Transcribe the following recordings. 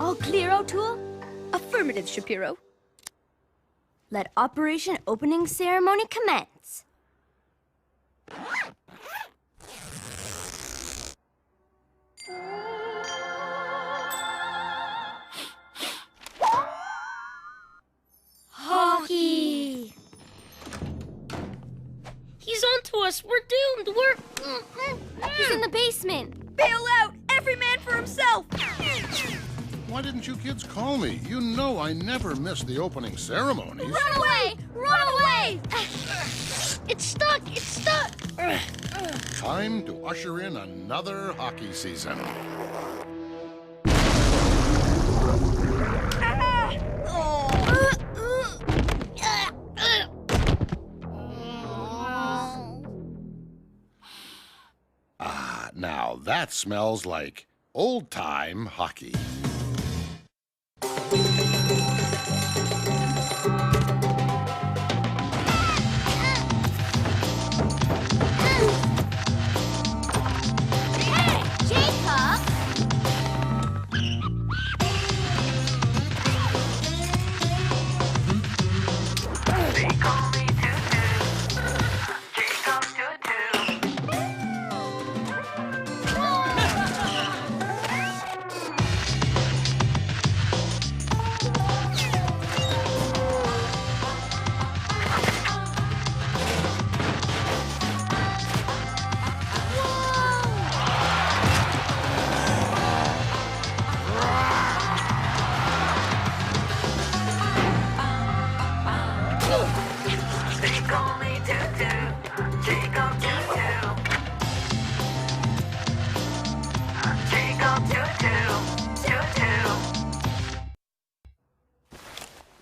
All clear, O'Toole? Affirmative, Shapiro. Let Operation Opening Ceremony commence. Hockey! He's onto us. We're doomed. He's in the basement. Bail out! Every man for himself! Why didn't you kids call me? You know I never miss the opening ceremonies. Run away! Run away! It's stuck. It's stuck. Time to usher in another hockey season. Ah, now that smells like old-time hockey.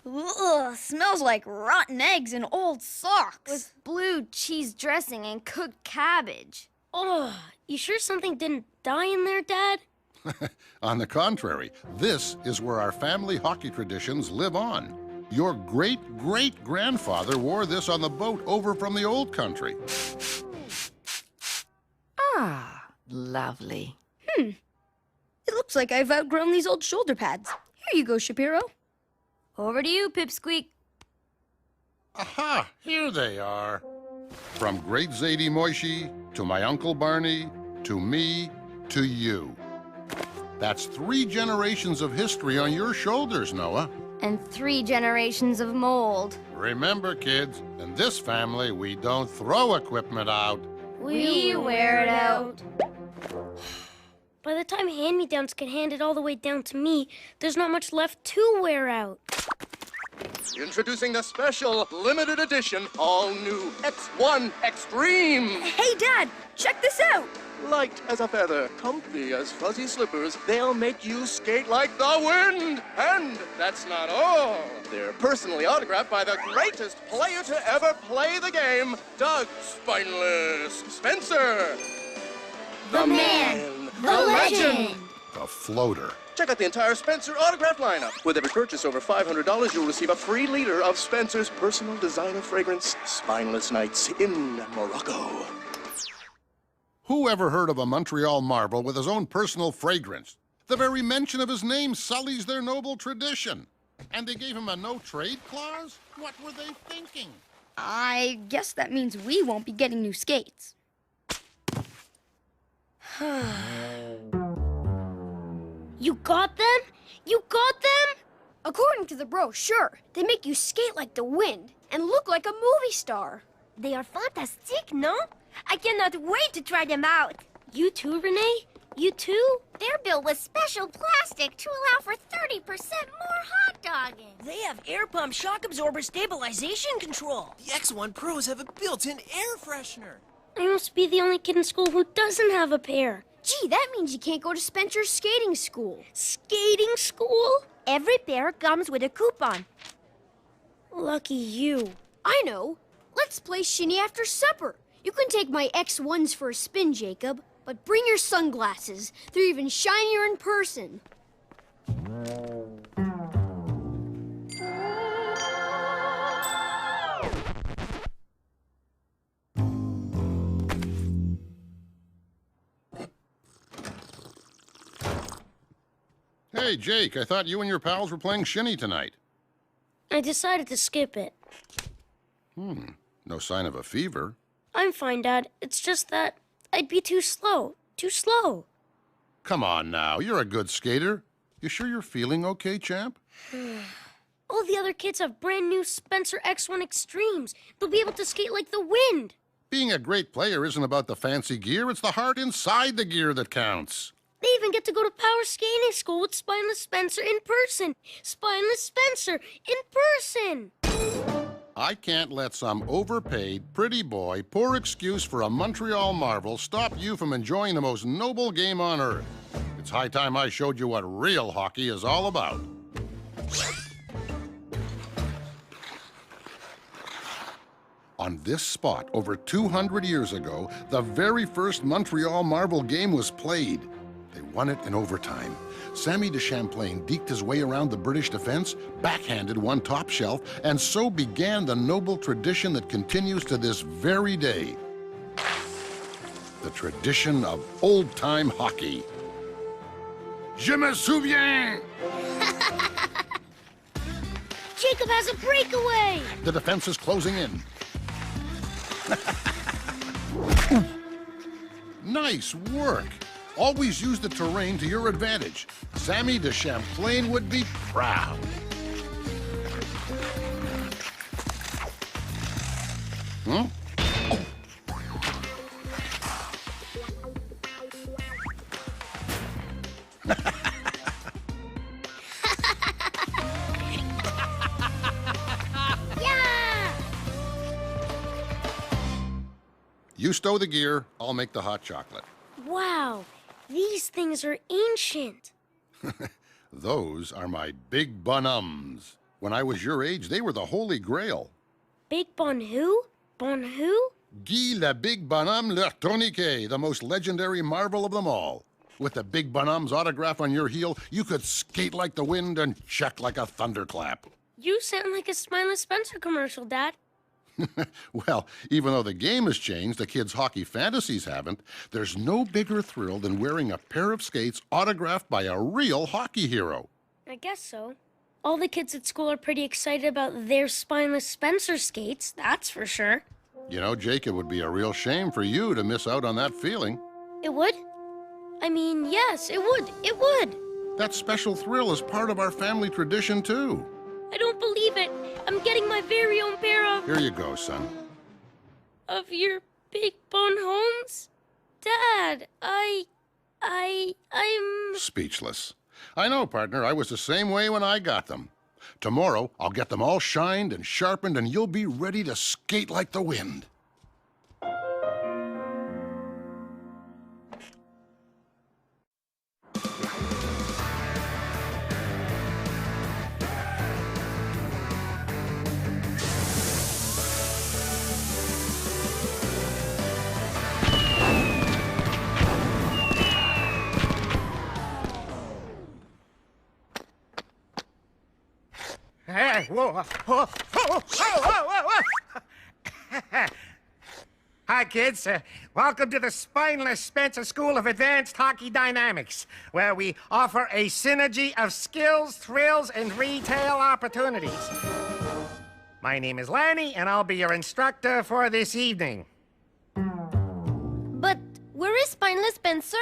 Ugh, smells like rotten eggs and old socks. With blue cheese dressing and cooked cabbage. Oh, you sure something didn't die in there, Dad? On the contrary, this is where our family hockey traditions live on. Your great-great-grandfather wore this on the boat over from the old country. Ah, lovely. It looks like I've outgrown these old shoulder pads. Here you go, Shapiro. Over to you, Pipsqueak. Aha, here they are. From great Zadie Moishi, to my Uncle Barney, to me, to you. That's 3 generations of history on your shoulders, Noah. And 3 generations of mold. Remember, kids, in this family, we don't throw equipment out. We wear it out. By the time hand-me-downs get handed all the way down to me, there's not much left to wear out. Introducing the special limited edition all-new X1 Extreme. Hey, Dad, check this out. Light as a feather, comfy as fuzzy slippers, they'll make you skate like the wind. And that's not all. They're personally autographed by the greatest player to ever play the game, Doug Spineless Spencer. The man, the legend. The floater. Check out the entire Spencer autograph lineup. With every purchase over $500, you'll receive a free liter of Spencer's personal designer fragrance, Spineless Nights in Morocco. Who ever heard of a Montreal marble with his own personal fragrance? The very mention of his name sullies their noble tradition. And they gave him a no-trade clause? What were they thinking? I guess that means we won't be getting new skates. You got them? You got them? According to the brochure, they make you skate like the wind and look like a movie star. They are fantastic, no? I cannot wait to try them out. You too, Renee? You too? They're built with special plastic to allow for 30% more hot dogging. They have air pump shock absorber stabilization control. The X1 Pros have a built-in air freshener. I must be the only kid in school who doesn't have a pair. Gee, that means you can't go to Spencer's skating school. Skating school? Every pair comes with a coupon. Lucky you. I know. Let's play shinny after supper. You can take my X1s for a spin, Jacob, but bring your sunglasses. They're even shinier in person. Hey, Jake, I thought you and your pals were playing shinny tonight. I decided to skip it. No sign of a fever. I'm fine, Dad. It's just that I'd be too slow. Too slow. Come on now, you're a good skater. You sure you're feeling okay, champ? All the other kids have brand new Spencer X1 Extremes. They'll be able to skate like the wind. Being a great player isn't about the fancy gear, it's the heart inside the gear that counts. They even get to go to power skating school with Spineless Spencer in person. Spineless Spencer in person. I can't let some overpaid, pretty boy, poor excuse for a Montreal marvel stop you from enjoying the most noble game on earth. It's high time I showed you what real hockey is all about. On this spot, over 200 years ago, the very first Montreal marvel game was played. They won it in overtime. Sammy de Champlain deked his way around the British defense, backhanded one top shelf, and so began the noble tradition that continues to this very day. The tradition of old-time hockey. Je me souviens! Jacob has a breakaway! The defense is closing in. Nice work. Always use the terrain to your advantage. Sammy de Champlain would be proud. Hmm? Yeah! You stow the gear, I'll make the hot chocolate. Wow, these things are ancient. Those are my big bonums. When I was your age, they were the Holy Grail. Big Bon who? Bon who? Guy le Big Bonhomme le Tourniquet, the most legendary marvel of them all. With the Big Bonhomme's autograph on your heel, you could skate like the wind and check like a thunderclap. You sound like a Spineless Spencer commercial, Dad. Well, even though the game has changed, the kids' hockey fantasies haven't. There's no bigger thrill than wearing a pair of skates autographed by a real hockey hero. I guess so. All the kids at school are pretty excited about their Spineless Spencer skates, that's for sure. You know, Jake, it would be a real shame for you to miss out on that feeling. It would? I mean, yes, it would. It would. That special thrill is part of our family tradition, too. I don't believe it. I'm getting my very own pair of... Here you go, son. Of your Big Bon Homes? Dad, I'm... Speechless. I know, partner. I was the same way when I got them. Tomorrow, I'll get them all shined and sharpened, and you'll be ready to skate like the wind. Hey, whoa, whoa, whoa, whoa, whoa. Hi, kids. Welcome to the Spineless Spencer School of Advanced Hockey Dynamics, where we offer a synergy of skills, thrills, and retail opportunities. My name is Lanny, and I'll be your instructor for this evening. But where is Spineless Spencer?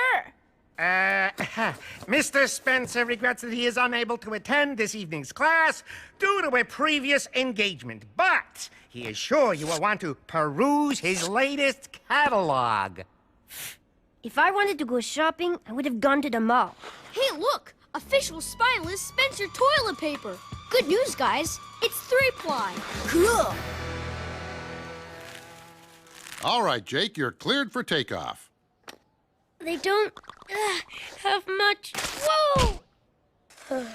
Mr. Spencer regrets that he is unable to attend this evening's class due to a previous engagement, but he is sure you will want to peruse his latest catalog. If I wanted to go shopping, I would have gone to the mall. Hey, look! Official Spineless Spencer toilet paper. Good news, guys. It's 3-ply. Cool. All right, Jake, you're cleared for takeoff. They don't have much. Whoa!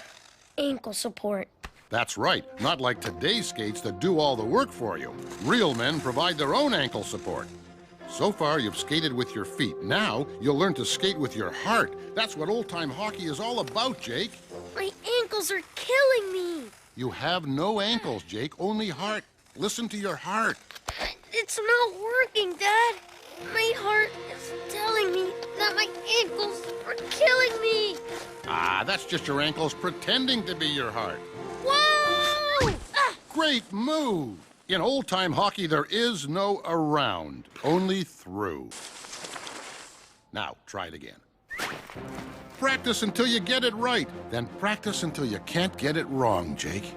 Ankle support. That's right. Not like today's skates that do all the work for you. Real men provide their own ankle support. So far, you've skated with your feet. Now, you'll learn to skate with your heart. That's what old-time hockey is all about, Jake. My ankles are killing me. You have no ankles, Jake, only heart. Listen to your heart. It's not working, Dad. My heart is telling me that my ankles are killing me. Ah, that's just your ankles pretending to be your heart. Whoa! Great move! In old-time hockey, there is no around, only through. Now, try it again. Practice until you get it right. Then practice until you can't get it wrong, Jake.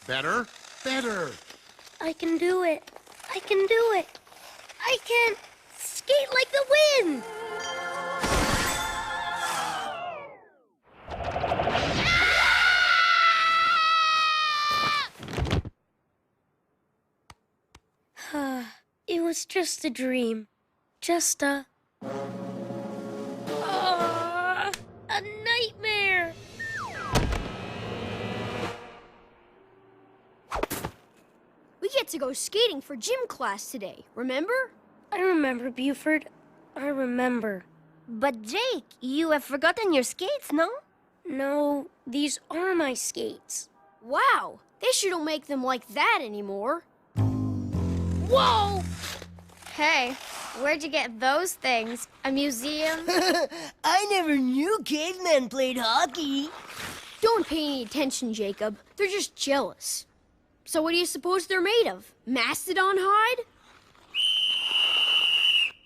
Better? Better! I can do it. I can do it. I can skate like the wind. It was just a dream. Just a nightmare. We get to go skating for gym class today, remember? I remember, Buford. I remember. But Jake, you have forgotten your skates, no? No, these are my skates. Wow, they sure don't make them like that anymore. Whoa! Hey, where'd you get those things? A museum? I never knew cavemen played hockey. Don't pay any attention, Jacob. They're just jealous. So what do you suppose they're made of? Mastodon hide?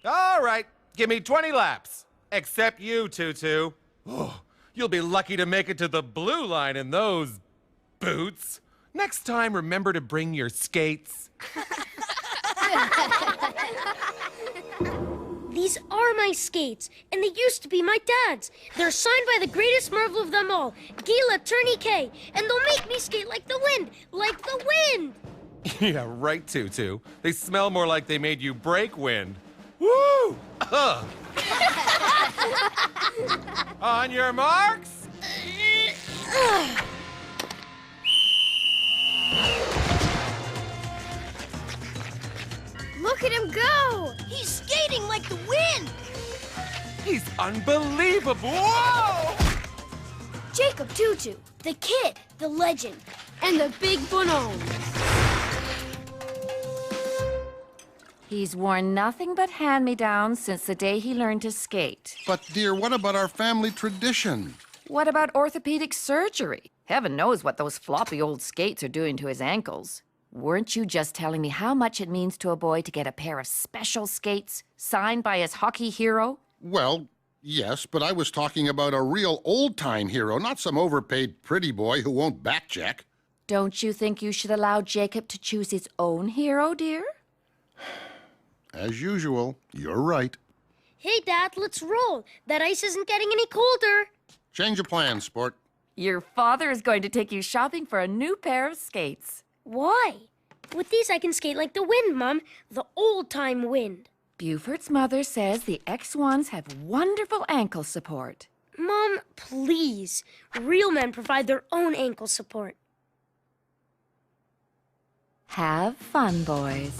All right, give me 20 laps. Except you, Tutu. Oh, you'll be lucky to make it to the blue line in those boots. Next time, remember to bring your skates. These are my skates, and they used to be my dad's. They're signed by the greatest marvel of them all, Gila Tourniquet, and they'll make me skate like the wind, like the wind! Yeah, right, Tutu. They smell more like they made you break wind. Woo! On your marks! Look at him go! He's skating like the wind. He's unbelievable! Whoa! Jacob Tutu, the kid, the legend, and the big bonhomme. He's worn nothing but hand-me-downs since the day he learned to skate. But, dear, what about our family tradition? What about orthopedic surgery? Heaven knows what those floppy old skates are doing to his ankles. Weren't you just telling me how much it means to a boy to get a pair of special skates signed by his hockey hero? Well, yes, but I was talking about a real old-time hero, not some overpaid pretty boy who won't back-check. Don't you think you should allow Jacob to choose his own hero, dear? As usual, you're right. Hey, Dad, let's roll. That ice isn't getting any colder. Change of plans, sport. Your father is going to take you shopping for a new pair of skates. Why? With these, I can skate like the wind, Mom. The old-time wind. Buford's mother says the X1s have wonderful ankle support. Mom, please. Real men provide their own ankle support. Have fun, boys.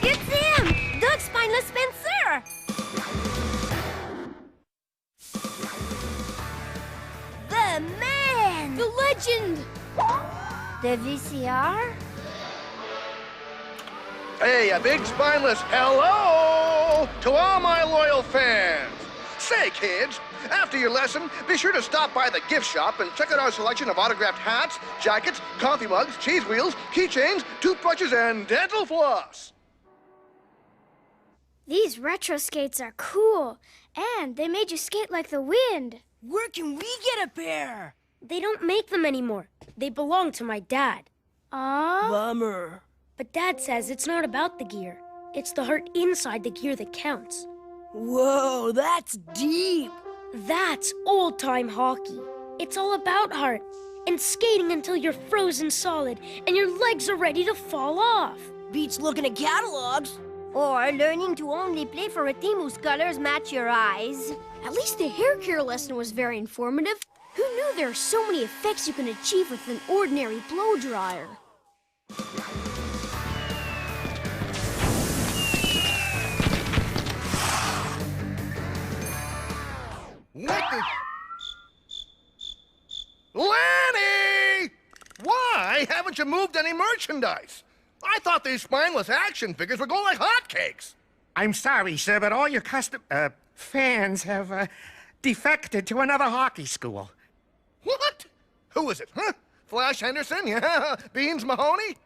It's him! Doug Spineless Spencer! The man! The legend! The VCR? Hey, a big spineless hello to all my loyal fans. Say, kids, after your lesson, be sure to stop by the gift shop and check out our selection of autographed hats, jackets, coffee mugs, cheese wheels, keychains, toothbrushes, and dental floss. These retro skates are cool, and they made you skate like the wind. Where can we get a pair? They don't make them anymore. They belong to my dad. Aww. Bummer. But Dad says it's not about the gear. It's the heart inside the gear that counts. Whoa, that's deep. That's old-time hockey. It's all about heart and skating until you're frozen solid and your legs are ready to fall off. Beats looking at catalogs. Or learning to only play for a team whose colors match your eyes. At least the hair care lesson was very informative. Who knew there are so many effects you can achieve with an ordinary blow dryer? What the... Lanny! Why haven't you moved any merchandise? I thought these spineless action figures would go like hotcakes. I'm sorry, sir, but all your fans have, defected to another hockey school. What? Who is it, huh? Flash Henderson? Yeah, Beans Mahoney?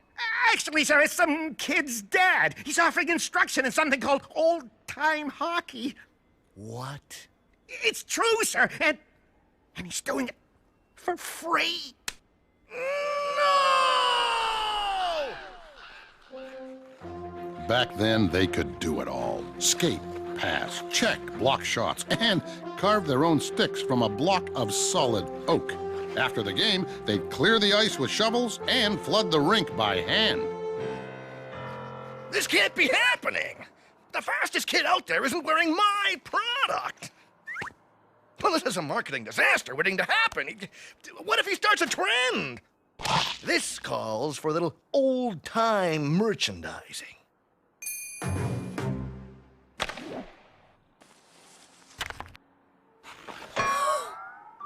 Actually, sir, it's some kid's dad. He's offering instruction in something called old-time hockey. What? It's true, sir, and he's doing it for free. No! Back then, they could do it all. Skate, pass, check, block shots, and carve their own sticks from a block of solid oak. After the game, they'd clear the ice with shovels and flood the rink by hand. This can't be happening. The fastest kid out there isn't wearing my product. Well, this is a marketing disaster waiting to happen. What if he starts a trend? This calls for a little old-time merchandising.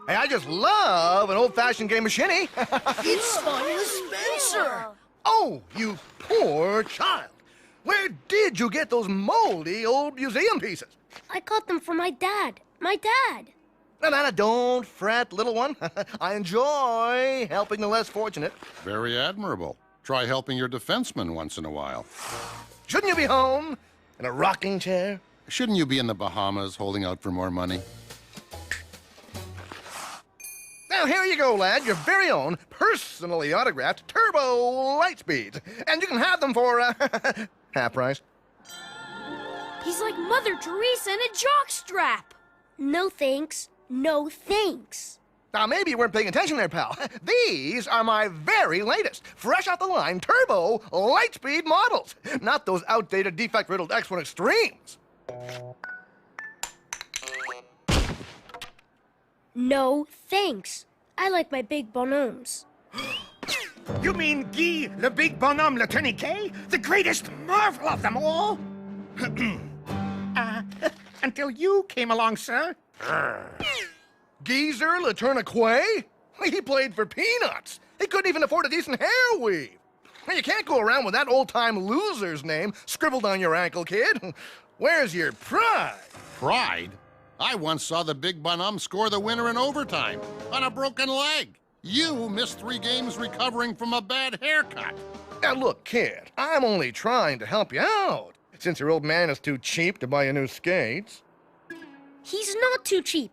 Hey, I just love an old-fashioned game of shinny. It's Spineless Spencer. Oh, you poor child. Where did you get those moldy old museum pieces? I got them from my dad. My dad. No, don't fret, little one. I enjoy helping the less fortunate. Very admirable. Try helping your defenseman once in a while. Shouldn't you be home in a rocking chair? Shouldn't you be in the Bahamas holding out for more money? Now, here you go, lad. Your very own, personally autographed Turbo Lightspeeds. And you can have them for, half price. He's like Mother Teresa in a jockstrap. No thanks. No thanks. Now, maybe you weren't paying attention there, pal. These are my very latest, fresh-off-the-line Turbo Lightspeed models. Not those outdated, defect-riddled X1 Extremes. No thanks. I like my big bonhommes. You mean Guy, le big bonhomme, le tourniquet? The greatest marvel of them all? Until you came along, sir. Geezer Le Tourniquet? He played for peanuts. He couldn't even afford a decent hair weave. You can't go around with that old-time loser's name scribbled on your ankle, kid. Where's your pride? Pride? I once saw the big bonhomme score the winner in overtime on a broken leg. You missed 3 games recovering from a bad haircut. Now, look, kid, I'm only trying to help you out. Since your old man is too cheap to buy you new skates. He's not too cheap.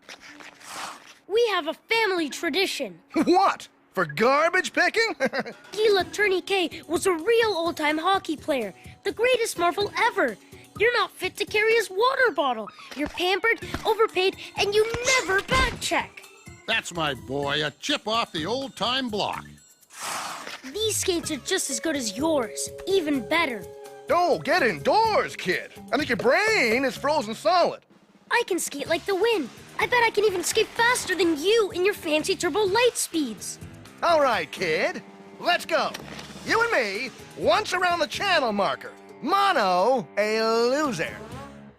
We have a family tradition. What? For garbage picking? Guy Tourniquet was a real old-time hockey player, the greatest marvel ever. You're not fit to carry his water bottle. You're pampered, overpaid, and you never back-check. That's my boy, a chip off the old-time block. These skates are just as good as yours, even better. Oh, get indoors, kid. I think your brain is frozen solid. I can skate like the wind. I bet I can even skate faster than you in your fancy turbo light speeds. All right, kid. Let's go. You and me, once around the channel marker. Mono, a loser.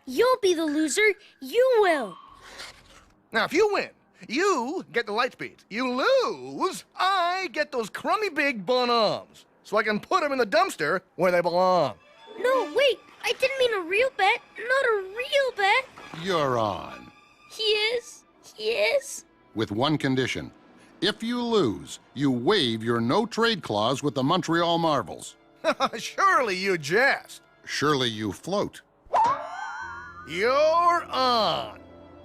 You'll be the loser. You will. Now, if you win, you get the light speeds. You lose, I get those crummy big bonhommes. So I can put them in the dumpster where they belong. No, wait. I didn't mean a real bet. Not a real bet. You're on. He is. He is. With one condition. If you lose, you waive your no-trade clause with the Montreal Marvels. Surely you jest. Surely you float. You're on.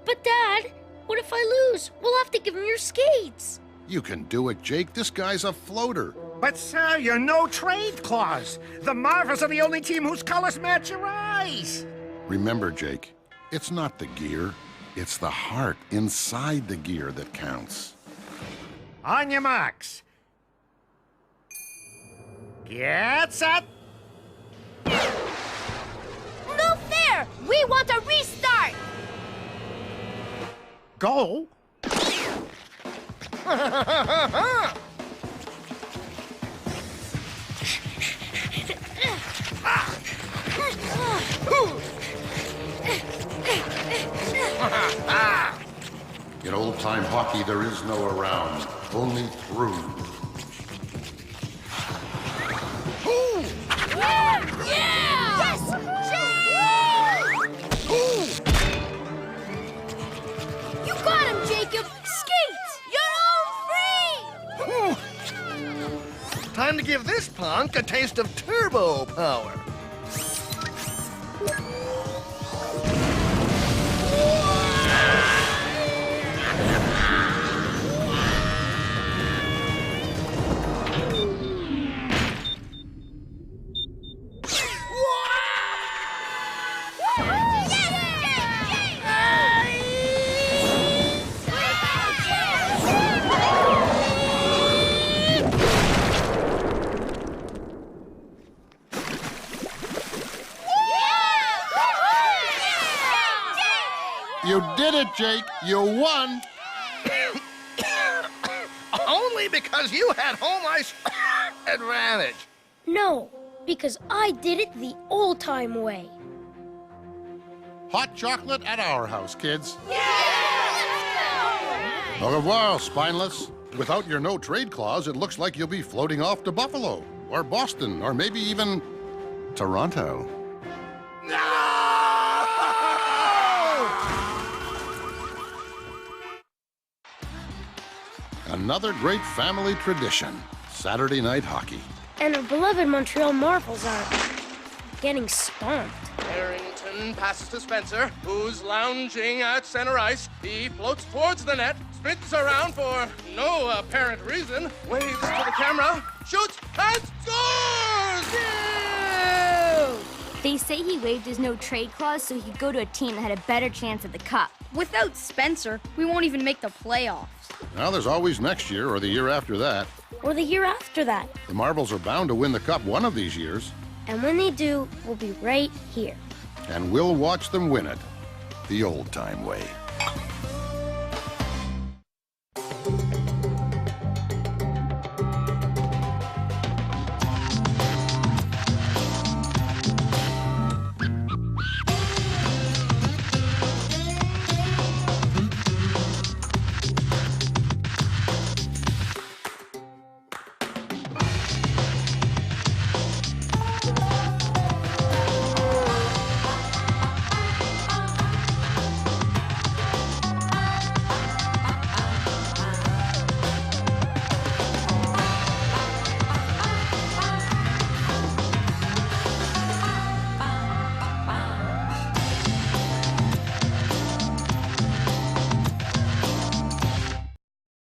But, Dad, what if I lose? We'll have to give him your skates. You can do it, Jake. This guy's a floater. But, sir, you're no trade clause. The Marvels are the only team whose colors match your eyes. Remember, Jake, It's not the gear, it's the heart inside the gear that counts. On your marks. Get set. No fair! We want a restart! Go. In old-time hockey, there is no around, only through. Yes! You got him, Jacob! Skate! You're all free! Time to give this punk a taste of turbo power. You did it, Jake. You won. Only because you had home ice advantage. No, because I did it the old-time way. Hot chocolate at our house, kids. Au revoir, Spineless. Without your no-trade clause, it looks like you'll be floating off to Buffalo, or Boston, or maybe even Toronto. Another great family tradition, Saturday night hockey. And our beloved Montreal Marvels are getting stomped. Harrington passes to Spencer, who's lounging at center ice. He floats towards the net, spins around for no apparent reason, waves to the camera, shoots, and scores! They say he waived his no-trade clause so he could go to a team that had a better chance at the cup. Without Spencer, we won't even make the playoffs. Now, there's always next year or the year after that. Or the year after that. The Marvels are bound to win the Cup one of these years. And when they do, we'll be right here. And we'll watch them win it the old-time way.